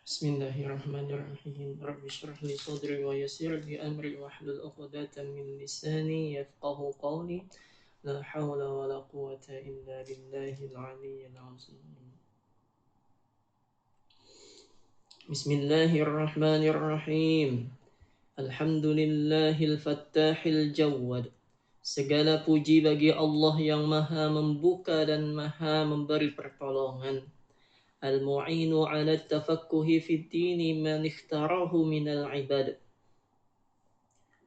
Bismillahirrahmanirrahim. Rabbi shrah li sadri wa yassir li amri wahlul 'uqdatam min lisani yafqahu qawli. La hawla wa la quwwata illa billahil 'aliyyil 'azim. Bismillahirrahmanirrahim. Alhamdulillahil fattahil jawad. Segala puji bagi Allah yang Maha membuka dan Maha memberi pertolongan. Al-mu'inu 'ala tafaqquhi fid dini man ikhtarahu minal 'ibad.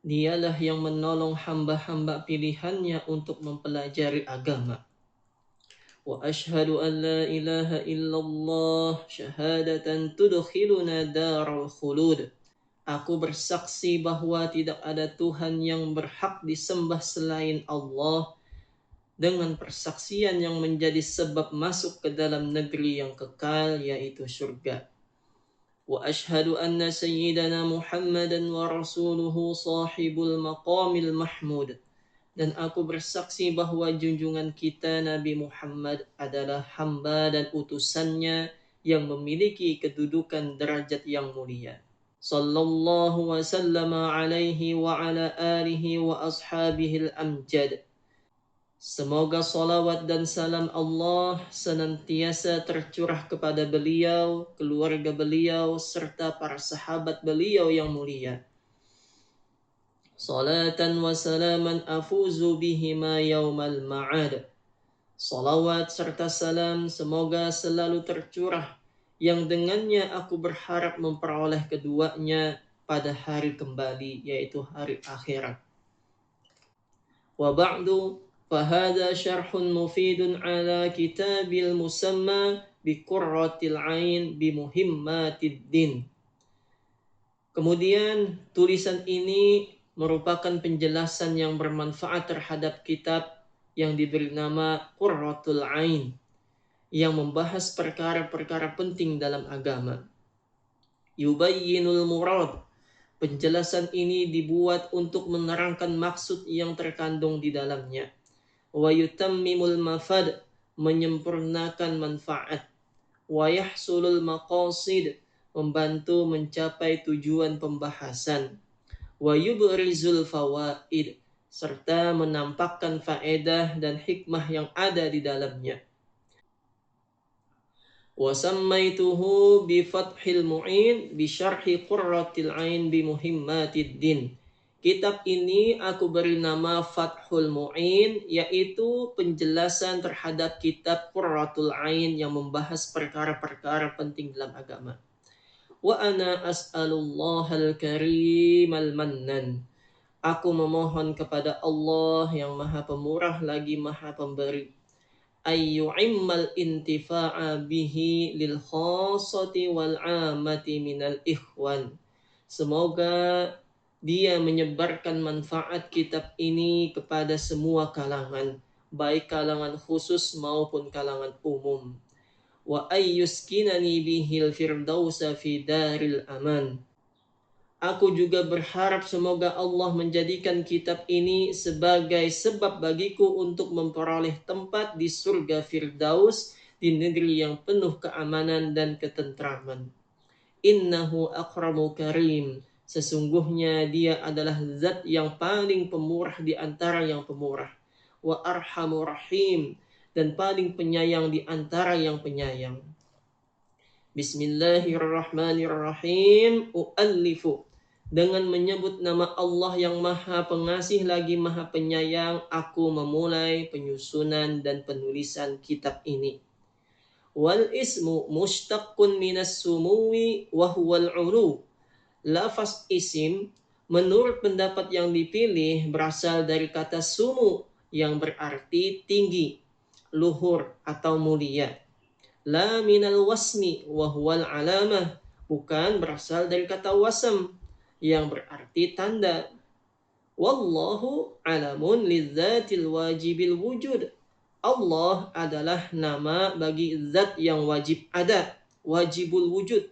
Dialah yang menolong hamba-hamba pilihannya untuk mempelajari agama. Wa ashhadu an la ilaha illallah syahadatan tudkhiluna daral khulud. Aku bersaksi bahwa tidak ada Tuhan yang berhak disembah selain Allah, dengan persaksian yang menjadi sebab masuk ke dalam negeri yang kekal, yaitu surga. Wa ashhadu anna sayyidana Muhammadan wa rasuluhu sahibul maqamil mahmud. Dan aku bersaksi bahwa junjungan kita Nabi Muhammad adalah hamba dan utusannya yang memiliki kedudukan derajat yang mulia. Sallallahu wa sallama alaihi wa ala alihi wa ashabihil amjad. Semoga salawat dan salam Allah senantiasa tercurah kepada beliau, keluarga beliau, serta para sahabat beliau yang mulia. Salatan wa salaman afuzu bihima yaumal ma'ad. Salawat serta salam semoga selalu tercurah, yang dengannya aku berharap memperoleh keduanya pada hari kembali, yaitu hari akhirat. Wa ba'du, fahada syarhun mufidun ala kitabil musamma bi qurratil ain bi muhimmatid din. Kemudian tulisan ini merupakan penjelasan yang bermanfaat terhadap kitab yang diberi nama Qurratul Ain, yang membahas perkara-perkara penting dalam agama. Yubayyinul murad. Penjelasan ini dibuat untuk menerangkan maksud yang terkandung di dalamnya. Wa yutammimul mafad. Menyempurnakan manfaat. Wa yahsulul maqasid. Membantu mencapai tujuan pembahasan. Wa yubrizul fawaid. Serta menampakkan faedah dan hikmah yang ada di dalamnya. Wa sammaituhu bi fathil mu'in bi syarhi qurratil ain bi muhimmatid din. Kitab ini aku beri nama Fathul Mu'in, yaitu penjelasan terhadap kitab Qurratul Ain yang membahas perkara-perkara penting dalam agama. Wa ana as'alullahal karimal mannan. Aku memohon kepada Allah yang Maha Pemurah lagi Maha Pemberi, ayyu'immal intifa'a bihi lil khassati wal 'amati minal ikhwan. Semoga Dia menyebarkan manfaat kitab ini kepada semua kalangan, baik kalangan khusus maupun kalangan umum. Wa ayyuskinani bihil firdausa fi daril aman. Aku juga berharap semoga Allah menjadikan kitab ini sebagai sebab bagiku untuk memperoleh tempat di surga Firdaus, di negeri yang penuh keamanan dan ketentraman. Innahu akramu karim. Sesungguhnya Dia adalah zat yang paling pemurah di antara yang pemurah. Wa arhamu rahim. Dan paling penyayang di antara yang penyayang. Bismillahirrahmanirrahim. U'allifu. Dengan menyebut nama Allah yang Maha Pengasih lagi Maha Penyayang, aku memulai penyusunan dan penulisan kitab ini. Wal ismu mushtaqqun minas sumuwi wa huwal ulu. Lafaz isim menurut pendapat yang dipilih berasal dari kata sumu yang berarti tinggi, luhur atau mulia. La minal wasmi wa huwal alamah. Bukan berasal dari kata wasam yang berarti tanda. Wallahu alamun lidzatil wajibil wujud. Allah adalah nama bagi zat yang wajib ada, wajibul wujud,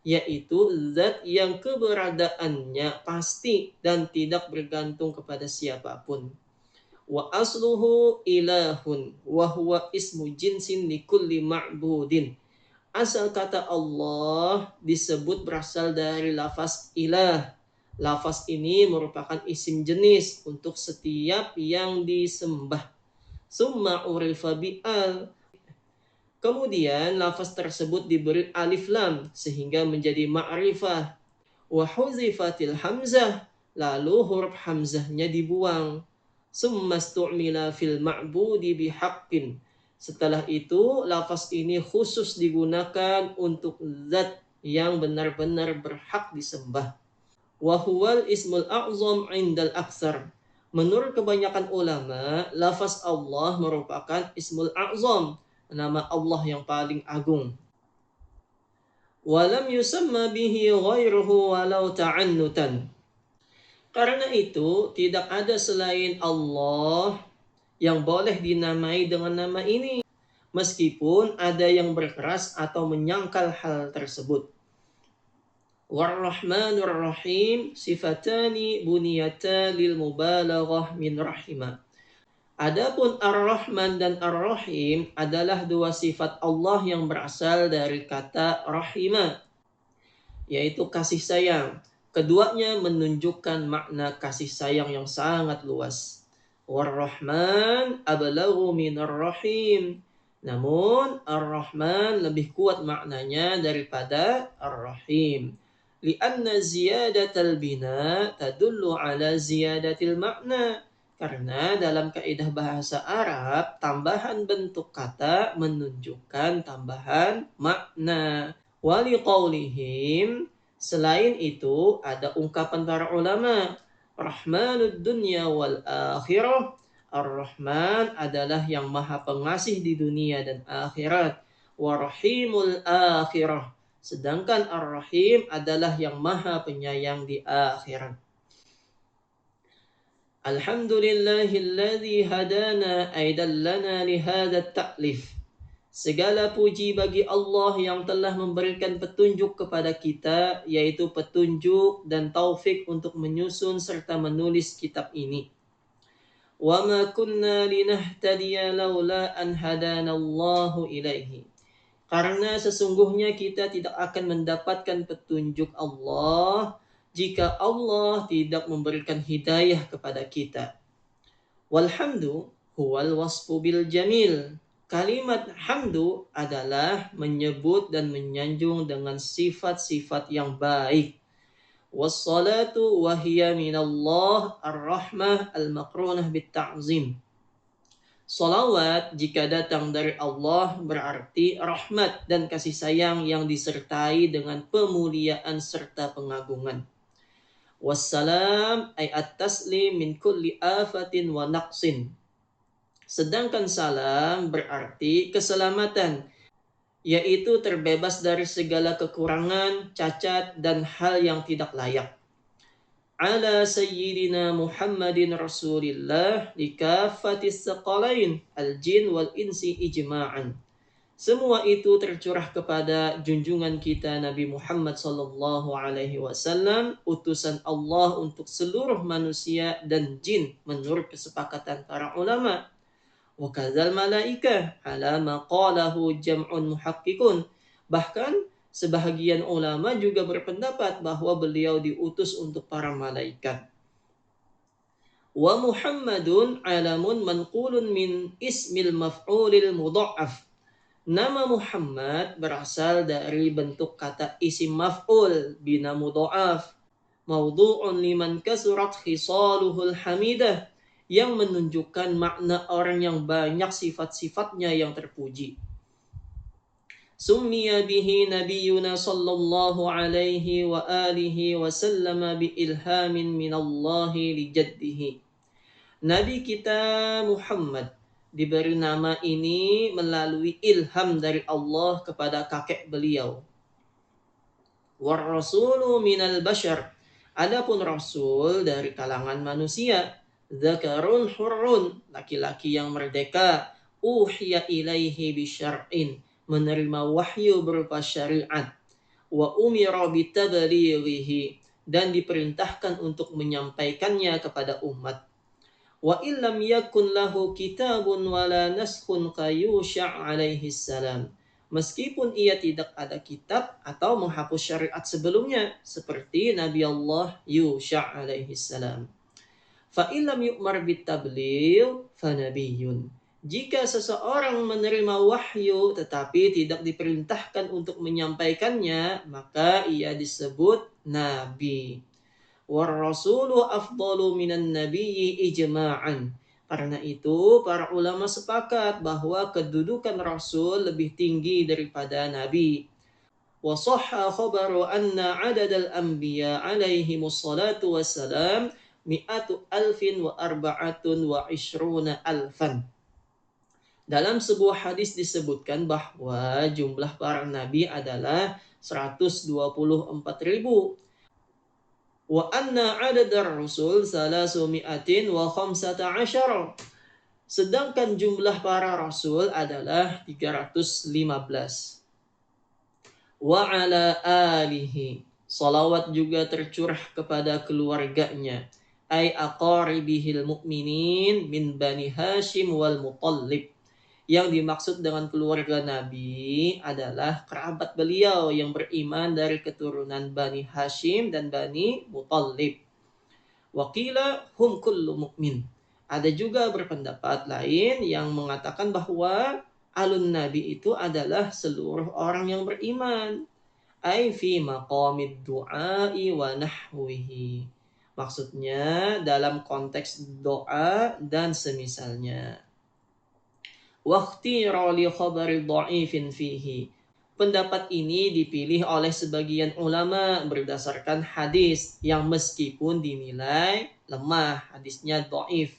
yaitu zat yang keberadaannya pasti dan tidak bergantung kepada siapapun. Wa asluhu ilahun wa huwa ismu jinsin likulli ma'budin. Asal kata Allah disebut berasal dari lafaz ilah. Lafaz ini merupakan isim jenis untuk setiap yang disembah. Summa urifa bi'al. Kemudian lafaz tersebut diberi alif lam sehingga menjadi ma'rifah. Wa huzifatil hamzah. Lalu huruf hamzahnya dibuang. Summa stu'mila fil ma'budi bihaqqin. Setelah itu lafaz ini khusus digunakan untuk zat yang benar-benar berhak disembah. Wa huwal ismul a'zam indal aksar. Menurut kebanyakan ulama, lafaz Allah merupakan ismul a'zam, nama Allah yang paling agung. Walam yusamma bihi ghairuhu walau ta'annutan. Karena itu, tidak ada selain Allah yang boleh dinamai dengan nama ini, meskipun ada yang berkeras atau menyangkal hal tersebut. War-Rahmanur Rahim sifatani buniyata lil mubalaghah min rahimah. Adapun Ar-Rahman dan Ar-Rahim adalah dua sifat Allah yang berasal dari kata rahimah, yaitu kasih sayang. Keduanya menunjukkan makna kasih sayang yang sangat luas. War-Rahman ablaghu minar Rahim. Namun Ar-Rahman lebih kuat maknanya daripada Ar-Rahim. Lianna ziyadatal bina tadullu ala ziyadatil makna. Karena dalam kaidah bahasa Arab, tambahan bentuk kata menunjukkan tambahan makna. Wali qaulihim, selain itu ada ungkapan para ulama, Rahmanud dunya wal akhirah. Ar-Rahman adalah yang maha pengasih di dunia dan akhirat. Warahimul akhirah. Sedangkan Ar-Rahim adalah yang maha penyayang di akhirat. Alhamdulillahilladzi hadana aidallana lihada ta'lif. Segala puji bagi Allah yang telah memberikan petunjuk kepada kita, yaitu petunjuk dan taufik untuk menyusun serta menulis kitab ini. Wa ma kunna linahtadiya laula an hadanallahu ilaihi. Karena sesungguhnya kita tidak akan mendapatkan petunjuk Allah jika Allah tidak memberikan hidayah kepada kita. Walhamdu huwal wasfu bil jamil. Kalimat hamdu adalah menyebut dan menyanjung dengan sifat-sifat yang baik. Wassalatu wahiyya minallah ar-rahmah al-maqrunah bit-ta'zim. Salawat jika datang dari Allah berarti rahmat dan kasih sayang yang disertai dengan pemuliaan serta pengagungan. Wassalam ay at-taslim min kulli afatin wa naqsin. Sedangkan salam berarti keselamatan, yaitu terbebas dari segala kekurangan, cacat, dan hal yang tidak layak. Ala sayyidina Muhammadin Rasulillah likafatis saqalain al-jin wal insi ijma'an. Semua itu tercurah kepada junjungan kita Nabi Muhammad sallallahu alaihi wasallam, utusan Allah untuk seluruh manusia dan jin menurut kesepakatan para ulama. Wa kadzal malaikah ala ma qalahu jam'un muhaqqiqun. Bahkan sebahagian ulama juga berpendapat bahwa beliau diutus untuk para malaikat. Wa Muhammadun alamun manqulun min ismil maf'ulil mudha'af. Nama Muhammad berasal dari bentuk kata isim maf'ul bina mudha'af. Mawdu'un liman kasurat khisaluhul hamidah, yang menunjukkan makna orang yang banyak sifat-sifatnya yang terpuji. Summiya bihi nabiyuna sallallahu alaihi wa alihi wa sallama bi ilhamin minallahi li jaddihi. Nabi kita Muhammad diberi nama ini melalui ilham dari Allah kepada kakek beliau. War rasulu minal bashar. Adapun rasul dari kalangan manusia. Dzakarun hurrun, laki-laki yang merdeka. Uhiya ilaihi bisyar'in, menerima wahyu berupa syariat. Wa umira bitablighihi, dan diperintahkan untuk menyampaikannya kepada umat. Wa illam yakun lahu kitabun wala naskhun ka Yusha' alaihi salam. meskipun ia tidak ada kitab atau menghapus syariat sebelumnya, seperti Nabi Allah Yusha alaihi salam. Fa illam yu'mar bitabligh fanabiyun. Jika seseorang menerima wahyu tetapi tidak diperintahkan untuk menyampaikannya, maka ia disebut nabi. War rasulu afdalu minan nabiyyi ijma'an. Karena itu, para ulama sepakat bahwa kedudukan rasul lebih tinggi daripada nabi. Wa sahha khabaru anna adadal anbiya alaihimus salatu wassalam mi'atu alfin wa arba'atun wa ishruna alfan. Dalam sebuah hadis disebutkan bahwa jumlah para nabi adalah 124.000. Wa anna adadar rusul salasumi'atin wa khamsata asyara. Sedangkan jumlah para rasul adalah 315. Wa ala alihi. Salawat juga tercurah kepada keluarganya. Ay aqaribihil mu'minin min Bani Hashim wal Muttalib. Yang dimaksud dengan keluarga Nabi adalah kerabat beliau yang beriman dari keturunan Bani Hashim dan Bani Muttalib. Waqila hum kullu mu'min. Ada juga berpendapat lain yang mengatakan bahwa alun Nabi itu adalah seluruh orang yang beriman. Ay fi maqamid du'ai wa nahwihi. Maksudnya dalam konteks doa dan semisalnya. Wakhtira li khabari dha'ifin fihi. Pendapat ini dipilih oleh sebagian ulama berdasarkan hadis yang meskipun dinilai lemah, hadisnya dhaif.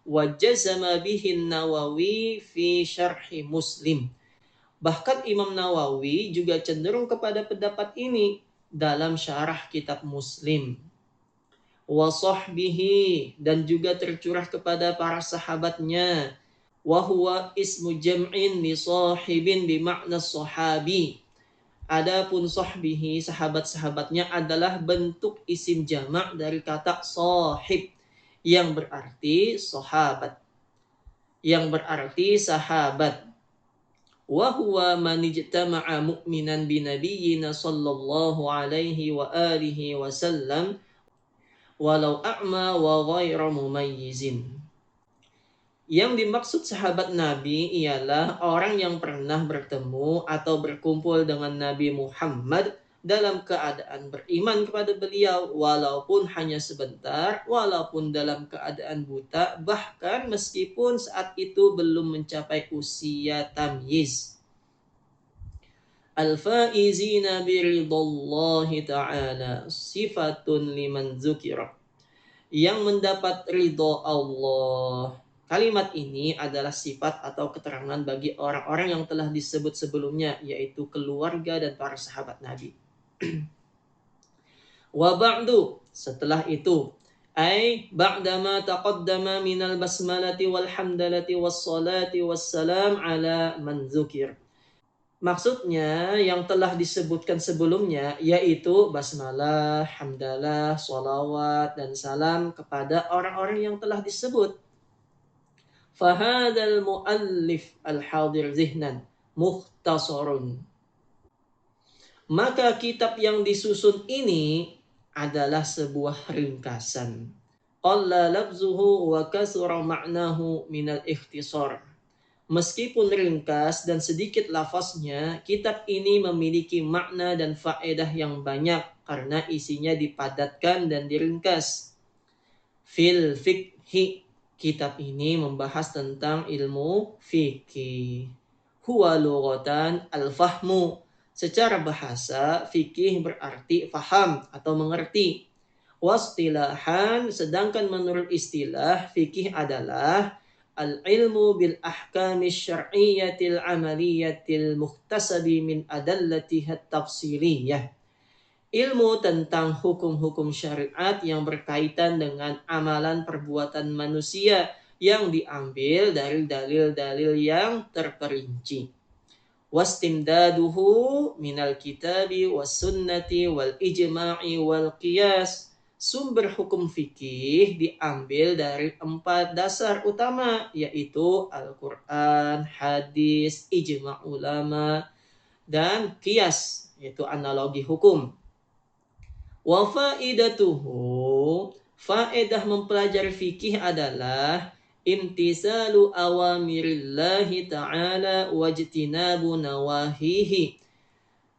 Wa jazama bihi Nawawi fi syarhi Muslim. Bahkan Imam Nawawi juga cenderung kepada pendapat ini dalam syarah kitab Muslim. Wa sahbihi, dan juga tercurah kepada para sahabatnya. Wa huwa ismu jam'in li sahibin bimakna sahabi. Adapun sahbihi, sahabat-sahabatnya adalah bentuk isim jamak dari kata sahib yang berarti sahabat. Yang berarti sahabat. Wa huwa man ijtama'a mu'minan bi nabiyyina sallallahu alaihi wa alihi wasallam walau a'ma wa ghairu mumayyizin. Yang dimaksud sahabat Nabi ialah orang yang pernah bertemu atau berkumpul dengan Nabi Muhammad dalam keadaan beriman kepada beliau walaupun hanya sebentar, walaupun dalam keadaan buta, bahkan meskipun saat itu belum mencapai usia tamyiz. Al-faizina biridallahi ta'ala sifatun liman dzukira. Yang mendapat ridho Allah. Kalimat ini adalah sifat atau keterangan bagi orang-orang yang telah disebut sebelumnya, yaitu keluarga dan para sahabat Nabi. Wa ba'du, setelah itu, ay ba'dama taqaddama minal basmalati wal hamdalati was salati was salam ala man dzukir. Maksudnya yang telah disebutkan sebelumnya yaitu basmalah, hamdalah, sholawat, dan salam kepada orang-orang yang telah disebut. Fahadal muallif al-hadir zihnan mukhtasarun. Maka kitab yang disusun ini adalah sebuah ringkasan. Qalla lafzuhu wa kasura ma'nahu minal ikhtisar. Meskipun ringkas dan sedikit lafaznya, kitab ini memiliki makna dan faedah yang banyak karena isinya dipadatkan dan diringkas. Fil fiqhi, kitab ini membahas tentang ilmu fikih. Huwa lughatan al-fahmu. Secara bahasa, fikih berarti faham atau mengerti. Wastilahan, sedangkan menurut istilah, fikih adalah al-ilmu bil ahkami syar'iyyatil amaliyatil muhtasabi min adallatiha tafsiliyah. Ilmu tentang hukum-hukum syariat yang berkaitan dengan amalan perbuatan manusia yang diambil dari dalil-dalil yang terperinci. Wastimdaduhu minal kitabi was sunnati wal ijma'i wal qiyas. Sumber hukum fikih diambil dari 4 dasar utama, yaitu Al-Quran, hadis, ijma' ulama, dan qiyas, yaitu analogi hukum. Wa faidatuhu, faedah mempelajari fikih adalah imtisalu awamirillahi ta'ala wajtinabu nawahihi,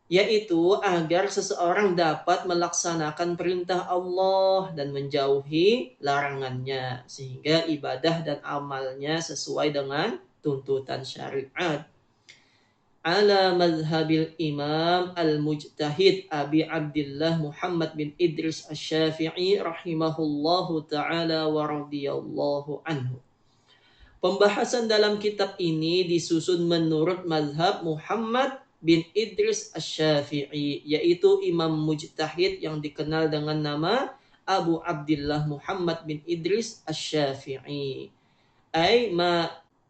yaitu agar seseorang dapat melaksanakan perintah Allah dan menjauhi larangannya, sehingga ibadah dan amalnya sesuai dengan tuntutan syariat. Ala madhabil imam al-mujtahid Abi Abdullah Muhammad bin Idris Asy-Syafi'i rahimahullahu ta'ala wa radhiyallahu anhu. Pembahasan dalam kitab ini disusun menurut mazhab Muhammad bin Idris Asy-Syafi'i, yaitu imam mujtahid yang dikenal dengan nama Abu Abdullah Muhammad bin Idris Asy-Syafi'i. Ay ma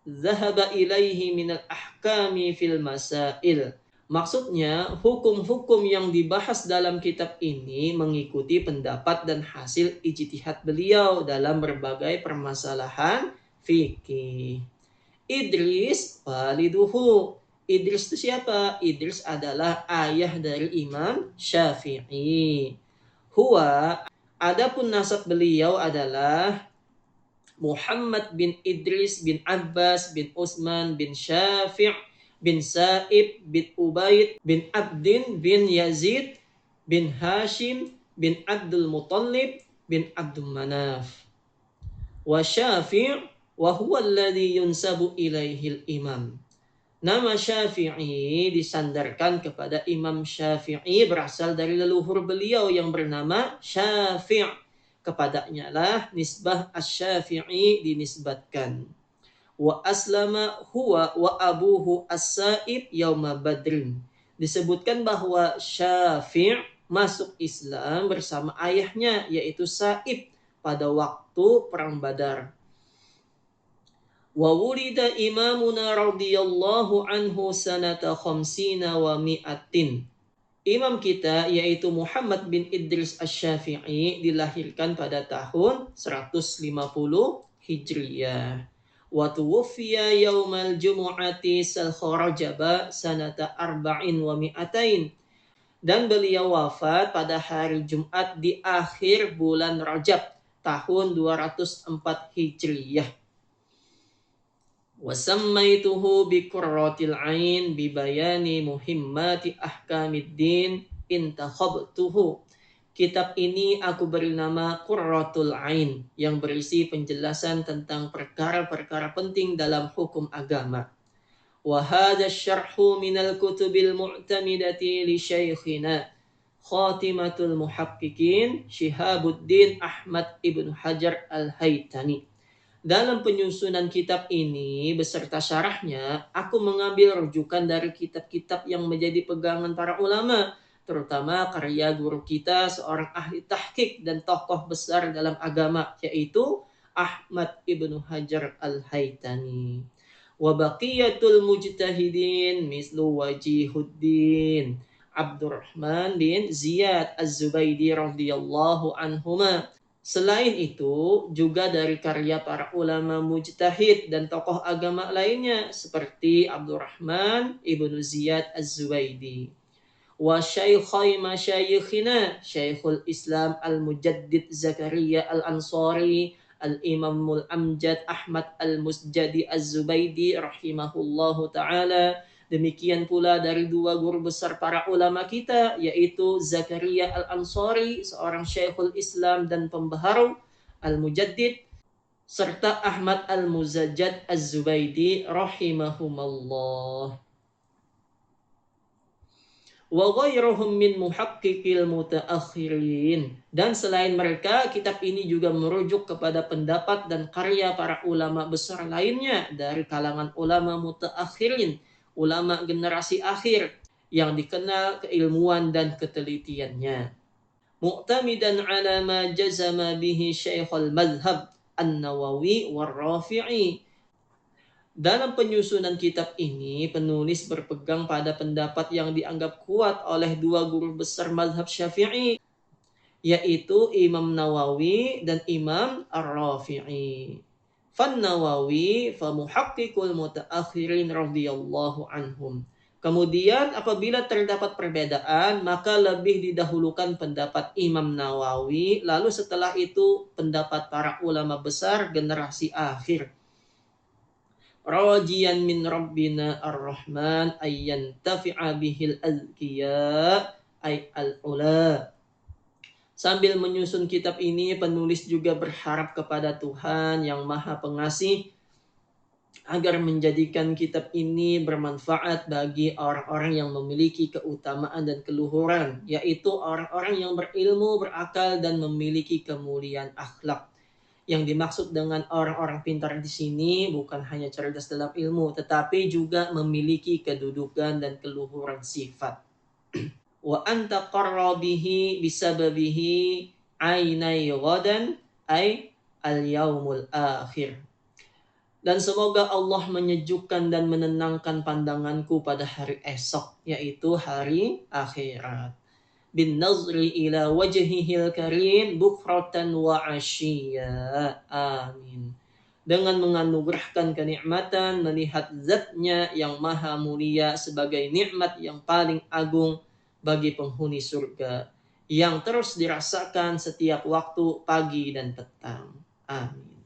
zahaba ilaihi minal ahkami fil masail. Maksudnya, hukum-hukum yang dibahas dalam kitab ini mengikuti pendapat dan hasil ijtihad beliau dalam berbagai permasalahan fikih. Idris waliduhu. Idris itu siapa? Idris adalah ayah dari Imam Syafi'i. Huwa, adapun nasab beliau adalah Muhammad bin Idris bin Abbas bin Utsman bin Syafi' bin Sa'ib bin Ubaid bin Abdin bin Yazid bin Hashim bin Abdul Muttalib bin Abdul Manaf. Wa Syafi' wa huwa alladhi yunsabu ilaihil imam. Nama Syafi'i disandarkan kepada Imam Syafi'i berasal dari leluhur beliau yang bernama Syafi'. Kepadanya lah nisbah Asy-Syafi'i dinisbatkan. Wa aslama huwa wa abuhu as-Sa'ib yauma Badrin. Disebutkan bahwa Syafi' masuk Islam bersama ayahnya yaitu Sa'ib pada waktu perang Badar. Wa wulida imamuna radhiyallahu anhu sanata khamsina wa mi'atin. Imam kita yaitu Muhammad bin Idris Asy-Syafi'i dilahirkan pada tahun 150 Hijriyah. Wa tuwfiya yaumal jumu'ati sal-kharajaba sanata arba'in wa mi'atain. Dan beliau wafat pada hari Jumat di akhir bulan Rajab tahun 204 Hijriyah. Wasammaituhu bi qurratil ain bi bayani muhimmati ahkamiddin intakhabtuhu. Kitab ini aku beri nama Qurratul Ain yang berisi penjelasan tentang perkara-perkara penting dalam hukum agama. Wa hadha syarhu minal kutubil mu'tamidati li syaikhina Khatimatul Muhaqqiqin Syihabuddin Ahmad Ibn Hajar Al-Haytami. Dalam penyusunan kitab ini beserta syarahnya, aku mengambil rujukan dari kitab-kitab yang menjadi pegangan para ulama, terutama karya guru kita seorang ahli tahqiq dan tokoh besar dalam agama, yaitu Ahmad Ibn Hajar Al-Haytami. Wa baqiyatul mujtahidin mislu Wajihuddin Abdurrahman bin Ziyad Az-Zubaidi radhiyallahu anhuma. Selain itu, juga dari karya para ulama mujtahid dan tokoh agama lainnya seperti Abdurrahman ibnu Ziyad Az-Zubaidi. Wa syaikhai masyayikhina Syekhul Islam Al-Mujaddid Zakaria Al-Ansari Al-Imamul Amjad Ahmad Al-Musjadi Az-Zubaidi rahimahullahu ta'ala. Demikian pula dari dua guru besar para ulama kita, yaitu Zakaria Al-Ansari, seorang Syekhul Islam dan pembaharu Al-Mujaddid, serta Ahmad Al-Muzajjad Az-Zubaidi rahimahumallah. Wa ghairuhum min muhaqqiqil mutaakhirin. Dan selain mereka, kitab ini juga merujuk kepada pendapat dan karya para ulama besar lainnya dari kalangan ulama mutaakhirin, ulama generasi akhir yang dikenal keilmuan dan ketelitiannya. Mu'tamidan ala ma jazama bihi Syekhul Madhhab An-Nawawi war-Rafi'i. Dalam penyusunan kitab ini, penulis berpegang pada pendapat yang dianggap kuat oleh dua guru besar mazhab Syafi'i, yaitu Imam Nawawi dan Imam Ar-Rafi'i. Fan Nawawi fa muhaqqiqul mutaakhirin radhiyallahu anhum. Kemudian apabila terdapat perbedaan, maka lebih didahulukan pendapat Imam Nawawi, lalu setelah itu pendapat para ulama besar generasi akhir. Rajiyan min rabbina ar-rahman ayyan tafi'a bihil azkiya ay al-ula. Sambil menyusun kitab ini, penulis juga berharap kepada Tuhan yang Maha Pengasih agar menjadikan kitab ini bermanfaat bagi orang-orang yang memiliki keutamaan dan keluhuran, yaitu orang-orang yang berilmu, berakal, dan memiliki kemuliaan akhlak. Yang dimaksud dengan orang-orang pintar di sini bukan hanya cerdas dalam ilmu, tetapi juga memiliki kedudukan dan keluhuran sifat. Wa anta qarrabihi bisababihi ainai ghadan ay al-yaumul akhir. Dan semoga Allah menyejukkan dan menenangkan pandanganku pada hari esok, yaitu hari akhirat. Bin nazri ila wajhihil karim bukratan wa ashiya. Amin. Dengan menganugerahkan kenikmatan melihat zatnya yang maha mulia sebagai nikmat yang paling agung bagi penghuni surga, yang terus dirasakan setiap waktu pagi dan petang. Amin.